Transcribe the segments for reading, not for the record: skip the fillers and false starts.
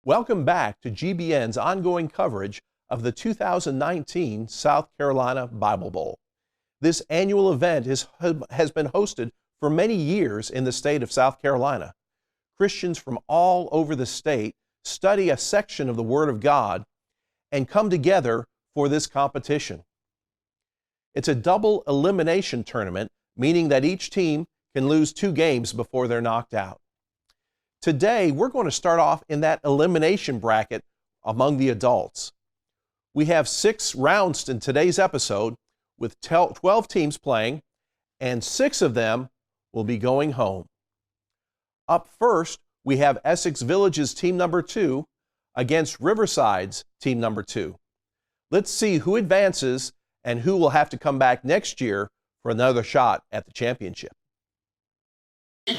Welcome back to GBN's ongoing coverage of the 2019 South Carolina Bible Bowl. This annual event has been hosted for many years in the state of South Carolina. Christians from all over the state study a section of the Word of God and come together for this competition. It's a double elimination tournament, meaning that each team can lose 2 games before they're knocked out. Today, we're going to start off in that elimination bracket among the adults. We have 6 rounds in today's episode with 12 teams playing, and 6 of them will be going home. Up first, we have Essex Village's team number 2 against Riverside's team number 2. Let's see who advances and who will have to come back next year for another shot at the championship.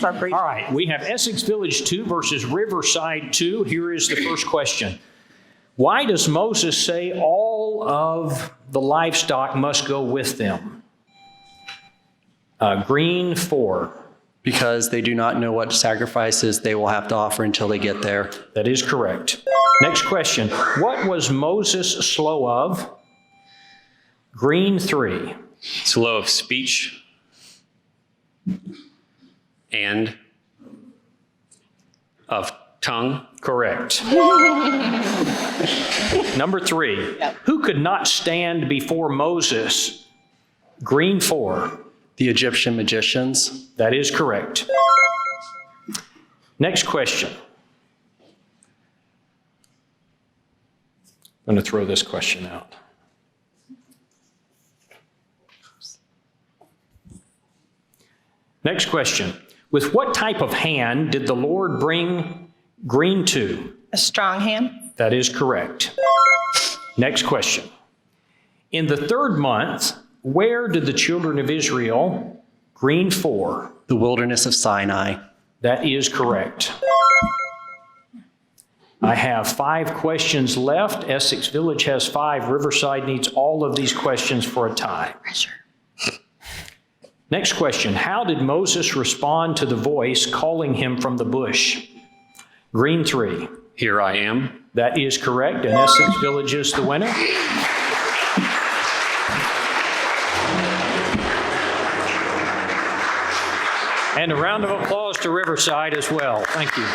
All right, we have Essex Village 2 versus Riverside 2. Here is the first question. Why does Moses say all of the livestock must go with them? Green 4. Because they do not know what sacrifices they will have to offer until they get there. That is correct. Next question. What was Moses slow of? Green 3. Slow of speech and of tongue. Correct. Number 3. Who could not stand before Moses? Green 4. The Egyptian magicians. That is correct. Next question. I'm going to throw this question out. Next question. With what type of hand did the Lord bring green to? A strong hand. That is correct. Next question. In the 3rd month, where did the children of Israel, green 4? The wilderness of Sinai. That is correct. I have 5 questions left. Essex Village has 5. Riverside needs all of these questions for a tie. Pressure. Next question. How did Moses respond to the voice calling him from the bush? Green 3. Here I am. That is correct, and Essex Village is the winner. And a round of applause to Riverside as well. Thank you.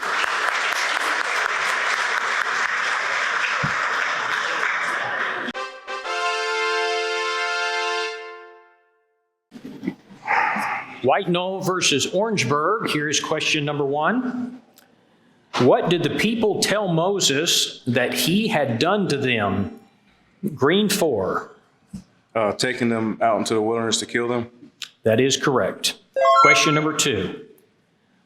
White Knoll versus Orangeburg. Here's question number 1. What did the people tell Moses that he had done to them? Green 4. Taking them out into the wilderness to kill them. That is correct. Question number 2.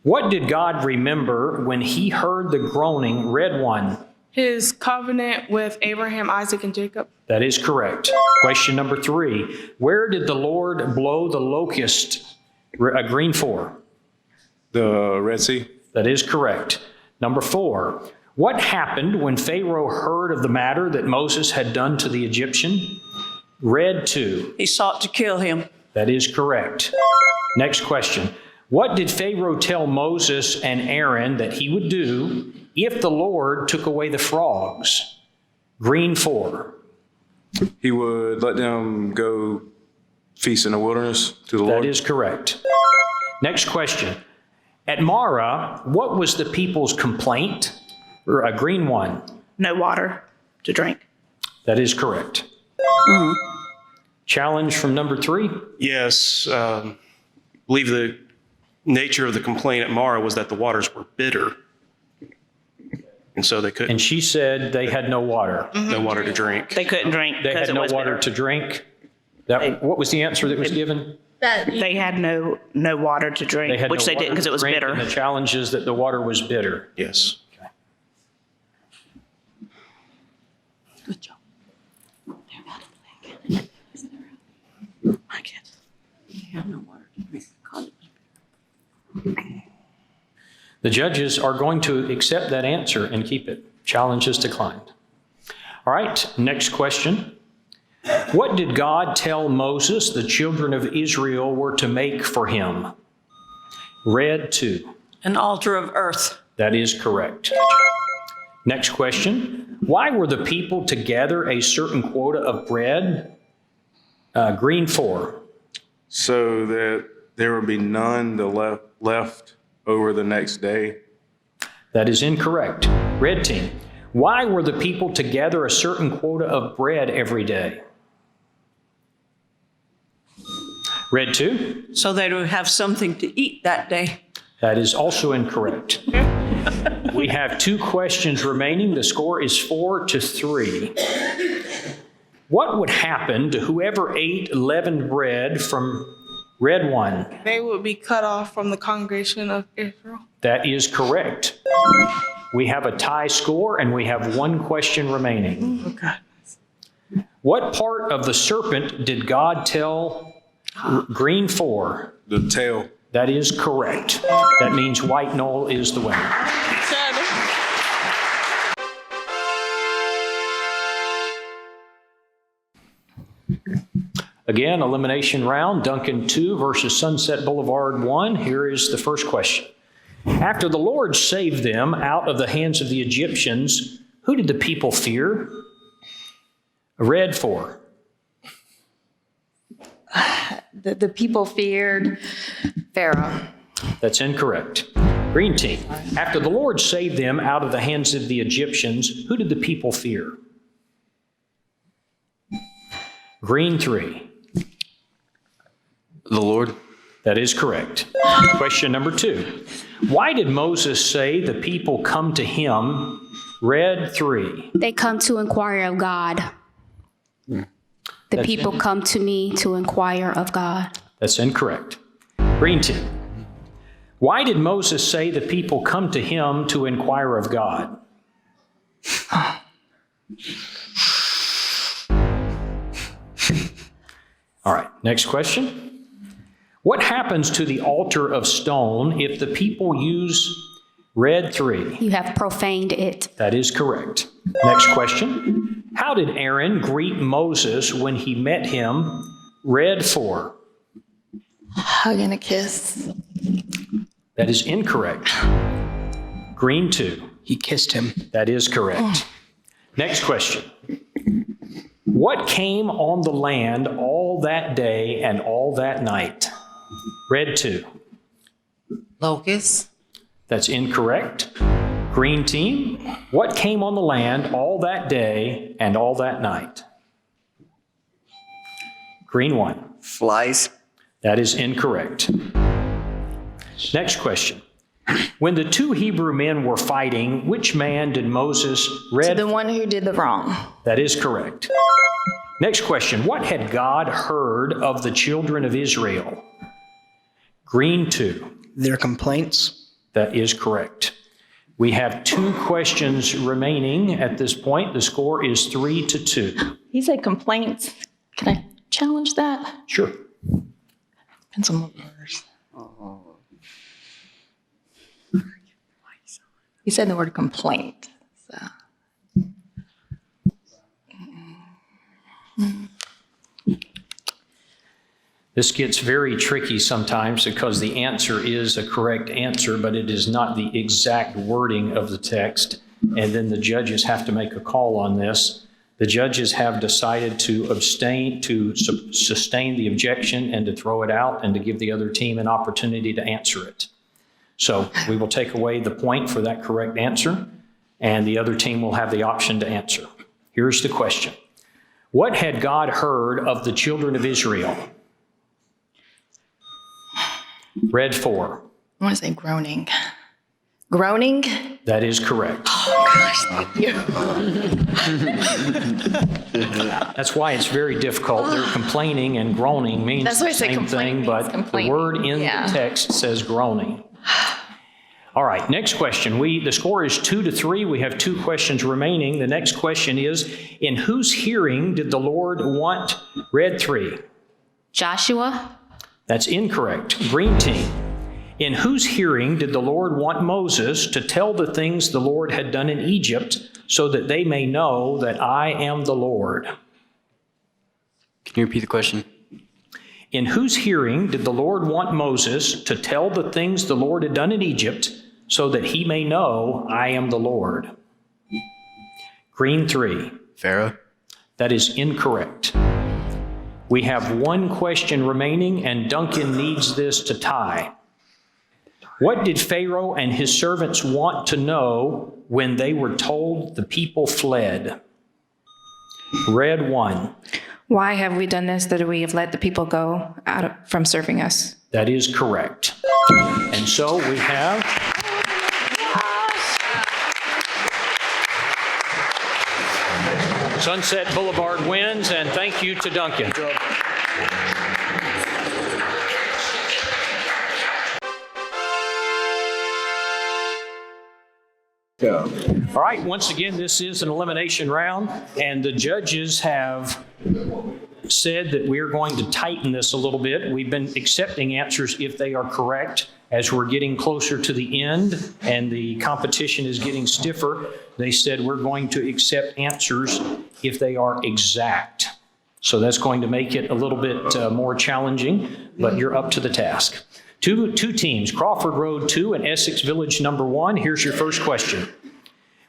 What did God remember when he heard the groaning? Red 1. His covenant with Abraham, Isaac, and Jacob. That is correct. Question number 3. Where did the Lord blow the locust? Green 4. The Red Sea. That is correct. Number 4. What happened when Pharaoh heard of the matter that Moses had done to the Egyptian? Red 2. He sought to kill him. That is correct. Next question. What did Pharaoh tell Moses and Aaron that he would do if the Lord took away the frogs? Green 4. He would let them go feast in the wilderness to the Lord. That is correct. Next question. At Marah, what was the people's complaint? Green 1. No water to drink. That is correct. Challenge from number 3. Yes, I believe the nature of the complaint at Marah was that the waters were bitter. And so they couldn't. And she said they had no water. No water to drink. They couldn't drink They because had it no was water bitter. to drink. What was the answer that was given? They had no water to They drink, had which no they didn't water because to it was drink, bitter. And the challenge is that the water was bitter. Yes. Good job. I guess. They have no water to drink because it was bitter. The judges are going to accept that answer and keep it. Challenge is declined. All right, next question. What did God tell Moses the children of Israel were to make for him? Red 2. An altar of earth. That is correct. Next question. Why were the people to gather a certain quota of bread? Green 4. So that there would be none left over the next day. That is incorrect. Red team. Why were the people to gather a certain quota of bread every day? Red 2. So they would have something to eat that day. That is also incorrect. We have 2 questions remaining. The score is 4-3. What would happen to whoever ate leavened bread from Red 1? They would be cut off from the congregation of Israel. That is correct. We have a tie score and we have 1 question remaining. Oh, God. What part of the serpent did God tell Green 4? The tail. That is correct. That means White Knoll is the winner. Again, elimination round, Duncan 2 versus Sunset Boulevard 1. Here is the first question. After the Lord saved them out of the hands of the Egyptians, who did the people fear? Red 4. The people feared Pharaoh. That's incorrect. Green team. After the Lord saved them out of the hands of the Egyptians, who did the people fear? Green 3. The Lord. That is correct. Question number 2. Why did Moses say the people come to him? Red 3. They come to inquire of God. The people come to me to inquire of God. That's incorrect. Green team. Why did Moses say the people come to him to inquire of God? All right, next question. What happens to the altar of stone if the people use Red 3? You have profaned it. That is correct. Next question. How did Aaron greet Moses when he met him? Red 4. Hug and a kiss. That is incorrect. Green 2. He kissed him. That is correct. Next question. What came on the land all that day and all that night? Red 2. Locust. That's incorrect. Green team. What came on the land all that day and all that night? Green 1. Flies. That is incorrect. Next question. When the 2 Hebrew men were fighting, which man did Moses Red? The one who did the wrong. That is correct. Next question. What had God heard of the children of Israel? Green 2. Their complaints. That is correct. We have 2 questions remaining at this point. The score is 3-2. He said complaints. Can I challenge that? Sure. Depends on what verse. He said the word complaint. So. This gets very tricky sometimes because the answer is a correct answer, but it is not the exact wording of the text. And then the judges have to make a call on this. The judges have decided to abstain, to sustain the objection and to throw it out and to give the other team an opportunity to answer it. So we will take away the point for that correct answer, and the other team will have the option to answer. Here's the question. What had God heard of the children of Israel? Red 4. I want to say groaning. Groaning? That is correct. Oh, gosh, thank you. That's why it's very difficult. They're complaining, and groaning means That's why I the say same complaining thing, but means the complaining. word in Yeah. the text says groaning. All right, next question. The score is 2-3. We have 2 questions remaining. The next question is, in whose hearing did the Lord want Red 3? Joshua? That's incorrect. Green team. In whose hearing did the Lord want Moses to tell the things the Lord had done in Egypt so that they may know that I am the Lord? Can you repeat the question? In whose hearing did the Lord want Moses to tell the things the Lord had done in Egypt so that he may know I am the Lord? Green 3. Pharaoh. That is incorrect. We have one question remaining, and Duncan needs this to tie. What did Pharaoh and his servants want to know when they were told the people fled? Red 1. Why have we done this, that we have let the people go from serving us? That is correct. And so we have Sunset Boulevard wins, and thank you to Duncan. All right, once again, this is an elimination round, and the judges have said that we're going to tighten this a little bit. We've been accepting answers if they are correct. As we're getting closer to the end and the competition is getting stiffer, they said we're going to accept answers if they are exact. So that's going to make it a little bit more challenging, but you're up to the task. Two teams, Crawford Road 2 and Essex Village number 1. Here's your first question.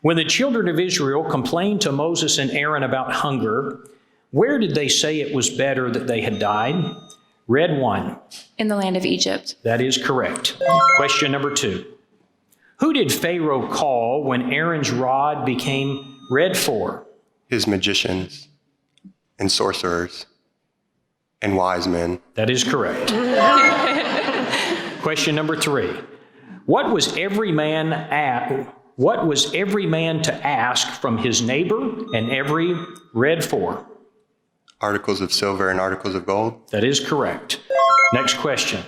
When the children of Israel complained to Moses and Aaron about hunger, where did they say it was better that they had died? Red 1. In the land of Egypt. That is correct. Question number 2. Who did Pharaoh call when Aaron's rod became red for? His magicians and sorcerers and wise men. That is correct. Question number 3. What was every man to ask from his neighbor and every red for? Articles of silver and articles of gold. That is correct. Next question.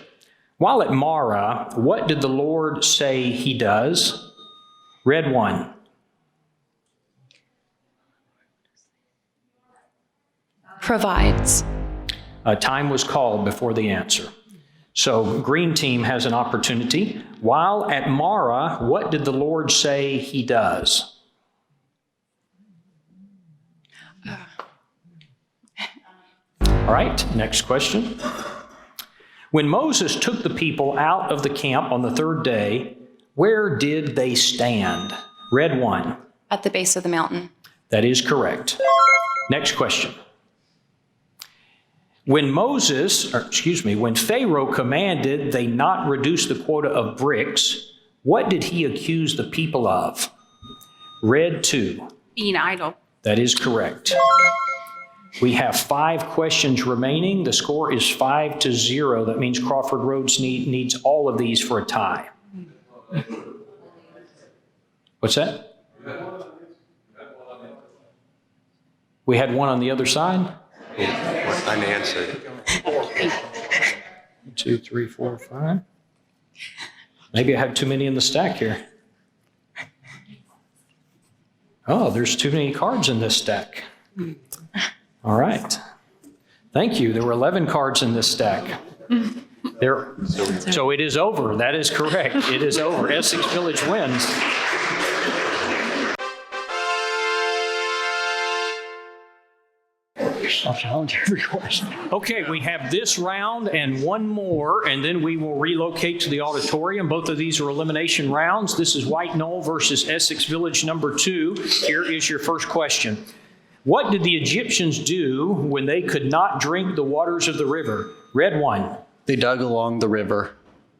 While at Marah, what did the Lord say he does? Red 1. Provides. Time was called before the answer. So green team has an opportunity. While at Marah, what did the Lord say he does? All right, next question. When Moses took the people out of the camp on the third day, where did they stand? Red 1. At the base of the mountain. That is correct. Next question. When Pharaoh commanded they not reduce the quota of bricks, what did he accuse the people of? Red 2. Being idle. That is correct. We have 5 questions remaining. The score is 5-0. That means Crawford Roads needs all of these for a tie. What's that? We had one on the other side? Unanswered. 1, 2, 3, 4, 5. Maybe I had too many in the stack here. Oh, there's too many cards in this stack. All right. Thank you. There were 11 cards in this stack. So it is over. That is correct. It is over. Essex Village wins. I'll challenge every question. Okay, we have this round and one more, and then we will relocate to the auditorium. Both of these are elimination rounds. This is White Knoll versus Essex Village number 2. Here is your first question. What did the Egyptians do when they could not drink the waters of the river? Red 1. They dug along the river,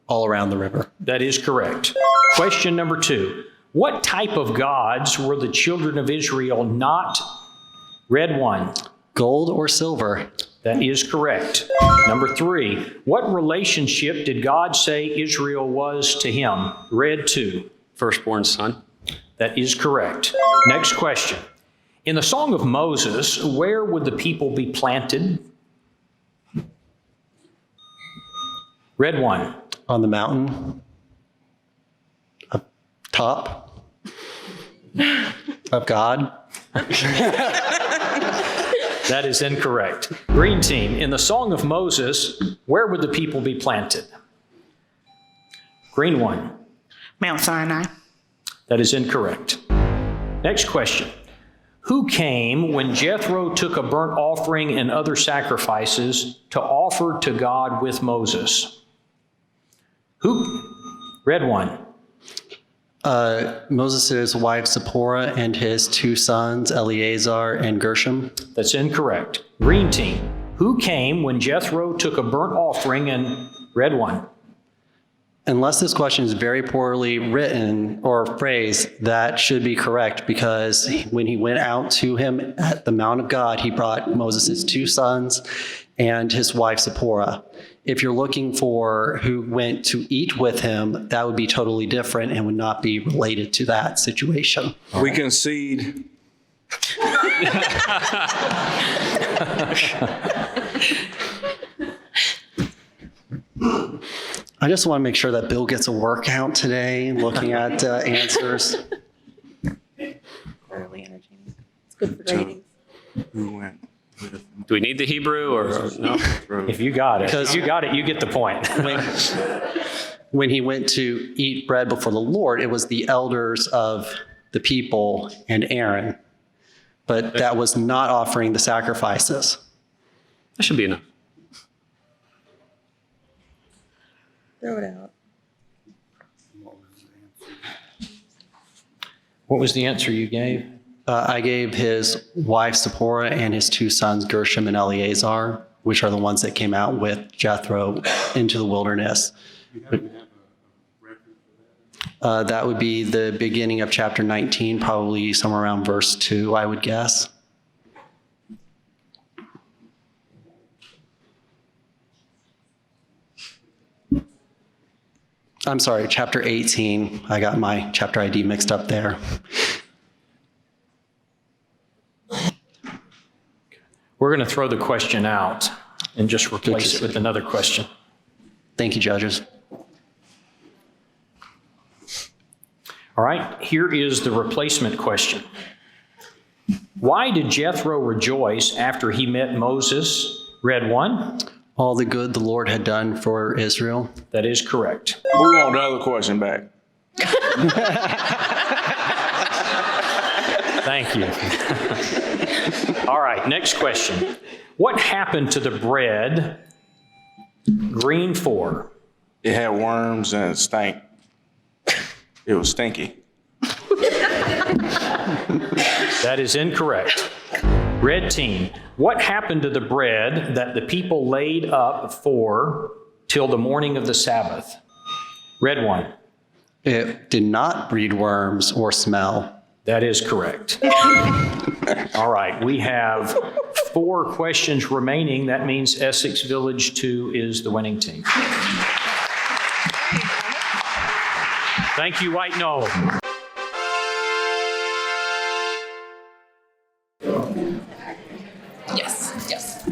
all around the river. That is correct. Question number 2. What type of gods were the children of Israel not? Red 1. Gold or silver? That is correct. Number 3. What relationship did God say Israel was to him? Red 2. Firstborn son. That is correct. Next question. In the Song of Moses, where would the people be planted? Red 1. On the mountain. Up top. Of God. That is incorrect. Green team, in the Song of Moses, where would the people be planted? Green 1. Mount Sinai. That is incorrect. Next question. Who came when Jethro took a burnt offering and other sacrifices to offer to God with Moses? Who? Red 1. Moses' wife Zipporah and his 2 sons, Eleazar and Gershom. That's incorrect. Green team. Who came when Jethro took a burnt offering? And red one. Unless this question is very poorly written or phrased, that should be correct, because when he went out to him at the Mount of God, he brought Moses' 2 sons and his wife Zipporah. If you're looking for who went to eat with him, that would be totally different and would not be related to that situation. We concede. I just want to make sure that Bill gets a workout today, looking at answers. Fairly entertaining. It's good for ratings. Who went? Do we need the Hebrew or no? If you got it, Because- you got it, you get the point. When he went to eat bread before the Lord, it was the elders of the people and Aaron. But that was not offering the sacrifices. That should be enough. Throw it out. What was the answer you gave? I gave his wife Zipporah and his 2 sons, Gershom and Eleazar, which are the ones that came out with Jethro into the wilderness. That would be the beginning of chapter 19, probably somewhere around verse 2, I would guess. I'm sorry, chapter 18. I got my chapter ID mixed up there. We're going to throw the question out and just replace it with another question. Thank you, judges. All right, here is the replacement question. Why did Jethro rejoice after he met Moses? Red one. All the good the Lord had done for Israel. That is correct. We want the other question back. Thank you. All right, next question. What happened to the bread? Green 4. It had worms and it stank. It was stinky. That is incorrect. Red team. What happened to the bread that the people laid up for till the morning of the Sabbath? Red one. It did not breed worms or smell. That is correct. All right, we have 4 questions remaining. That means Essex Village 2 is the winning team. Thank you, White Knoll. Yes.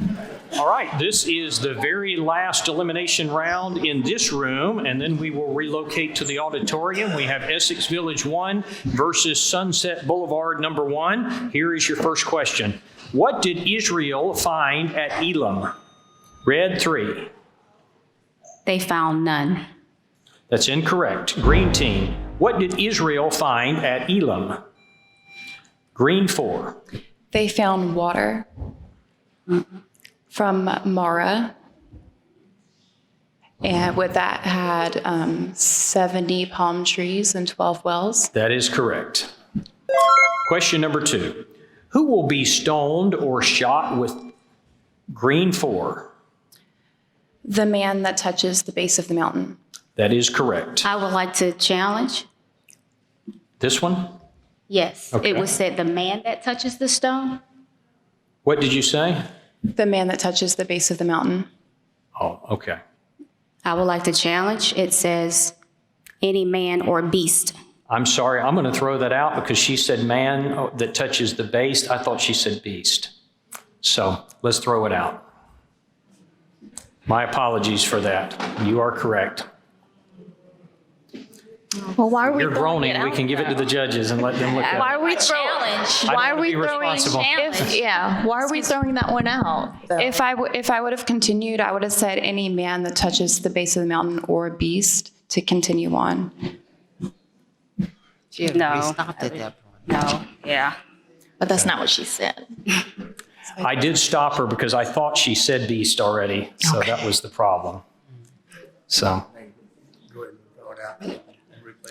All right, this is the very last elimination round in this room, and then we will relocate to the auditorium. We have Essex Village 1 versus Sunset Boulevard number 1. Here is your first question. What did Israel find at Elim? Red 3. They found none. That's incorrect. Green team. What did Israel find at Elim? Green 4. They found water from Mara. And with that had 70 palm trees and 12 wells. That is correct. Question number 2. Who will be stoned or shot with green 4? The man that touches the base of the mountain. That is correct. I would like to challenge. This one? Yes, Okay. it was said the man that touches the stone. What did you say? The man that touches the base of the mountain. Oh, okay. I would like to challenge. It says any man or beast. I'm sorry, I'm going to throw that out because she said man that touches the base. I thought she said beast. So let's throw it out. My apologies for that. You are correct. Well, why are we You're throwing groaning. it We out, can give it to though? the judges and let them look at Why it. are we throwing? I Why don't are we wanna be throwing? responsible. Why are we throwing that one out? though? If I would have continued, I would have said any man that touches the base of the mountain or beast to continue on. No. No. Yeah. But that's not what she said. I did stop her because I thought she said beast already. So that was the problem. So.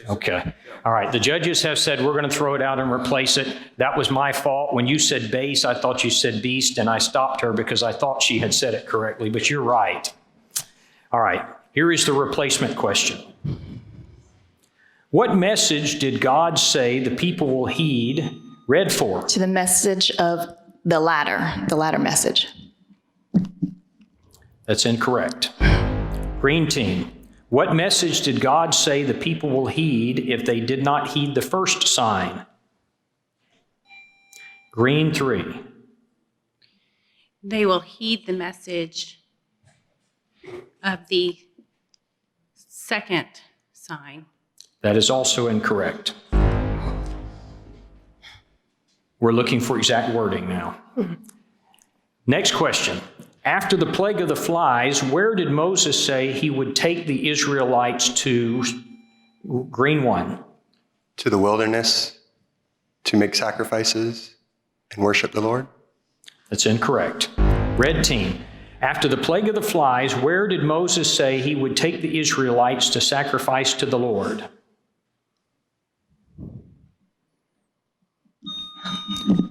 Okay. All right, the judges have said we're going to throw it out and replace it. That was my fault. When you said base, I thought you said beast, and I stopped her because I thought she had said it correctly, but you're right. All right, here is the replacement question. What message did God say the people will heed? Read for. To the message of the latter message. That's incorrect. Green team. What message did God say the people will heed if they did not heed the first sign? Green 3. They will heed the message of the second sign. That is also incorrect. We're looking for exact wording now. Next question. After the plague of the flies, where did Moses say he would take the Israelites to? Green 1. To the wilderness to make sacrifices and worship the Lord. That's incorrect. Red team. After the plague of the flies, where did Moses say he would take the Israelites to sacrifice to the Lord?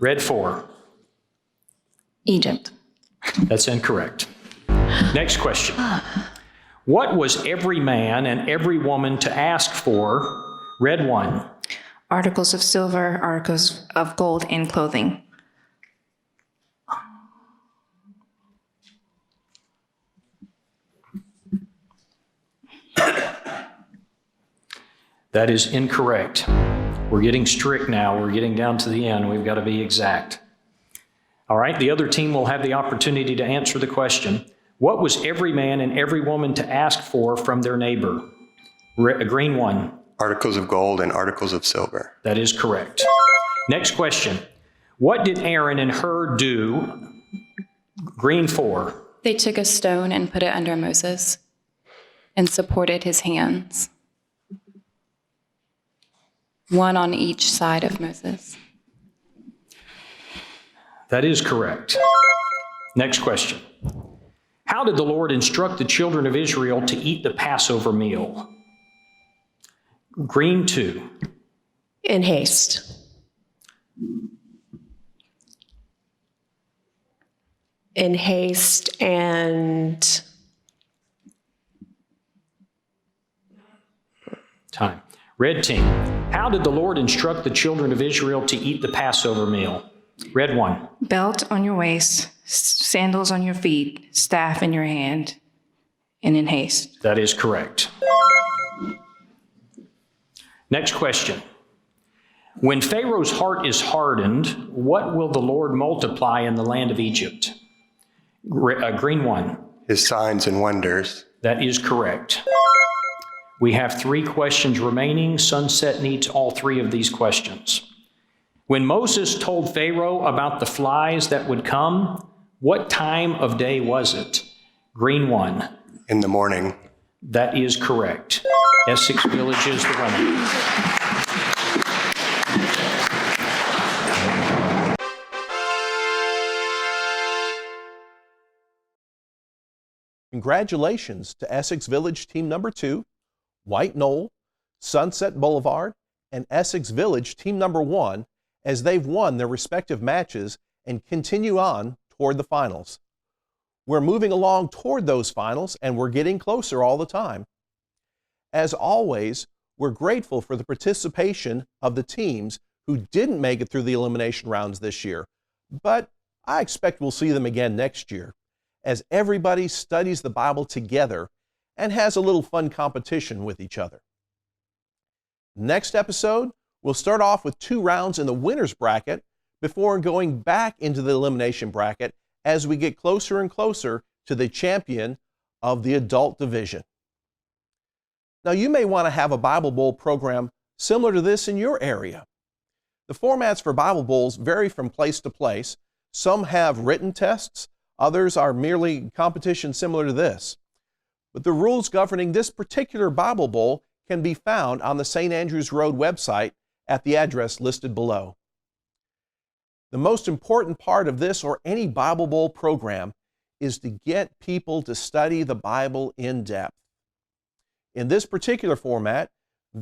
Red 4. Egypt. That's incorrect. Next question. What was every man and every woman to ask for? Red 1. Articles of silver, articles of gold, and clothing. That is incorrect. We're getting strict now. We're getting down to the end. We've got to be exact. All right, the other team will have the opportunity to answer the question. What was every man and every woman to ask for from their neighbor? Green 1. Articles of gold and articles of silver. That is correct. Next question. What did Aaron and Hur do? Green 4. They took a stone and put it under Moses and supported his hands, one on each side of Moses. That is correct. Next question. How did the Lord instruct the children of Israel to eat the Passover meal? Green 2. In haste. In haste and... Time. Red team. How did the Lord instruct the children of Israel to eat the Passover meal? Red 1. Belt on your waist, sandals on your feet, staff in your hand, and in haste. That is correct. Next question. When Pharaoh's heart is hardened, what will the Lord multiply in the land of Egypt? Green 1. His signs and wonders. That is correct. We have 3 questions remaining. Sunset needs all 3 of these questions. When Moses told Pharaoh about the flies that would come, what time of day was it? Green 1. In the morning. That is correct. Essex Village is the winner. Congratulations to Essex Village Team Number 2, White Knoll, Sunset Boulevard, and Essex Village Team Number 1, as they've won their respective matches and continue on toward the finals. We're moving along toward those finals, and we're getting closer all the time. As always, we're grateful for the participation of the teams who didn't make it through the elimination rounds this year, but I expect we'll see them again next year, as everybody studies the Bible together and has a little fun competition with each other. Next episode, we'll start off with 2 rounds in the winner's bracket before going back into the elimination bracket as we get closer and closer to the champion of the adult division. Now, you may want to have a Bible Bowl program similar to this in your area. The formats for Bible Bowls vary from place to place. Some have written tests, others are merely competitions similar to this. But the rules governing this particular Bible Bowl can be found on the St. Andrews Road website at the address listed below. The most important part of this or any Bible Bowl program is to get people to study the Bible in depth. In this particular format,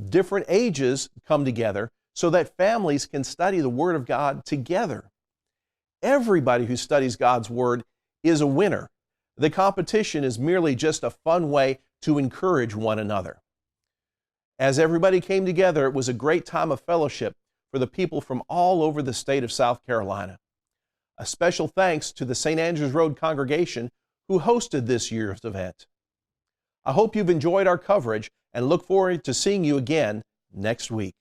Different ages come together so that families can study the Word of God together. Everybody who studies God's Word is a winner. The competition is merely just a fun way to encourage one another. As everybody came together, it was a great time of fellowship for the people from all over the state of South Carolina. A special thanks to the St. Andrews Road congregation who hosted this year's event. I hope you've enjoyed our coverage and look forward to seeing you again next week.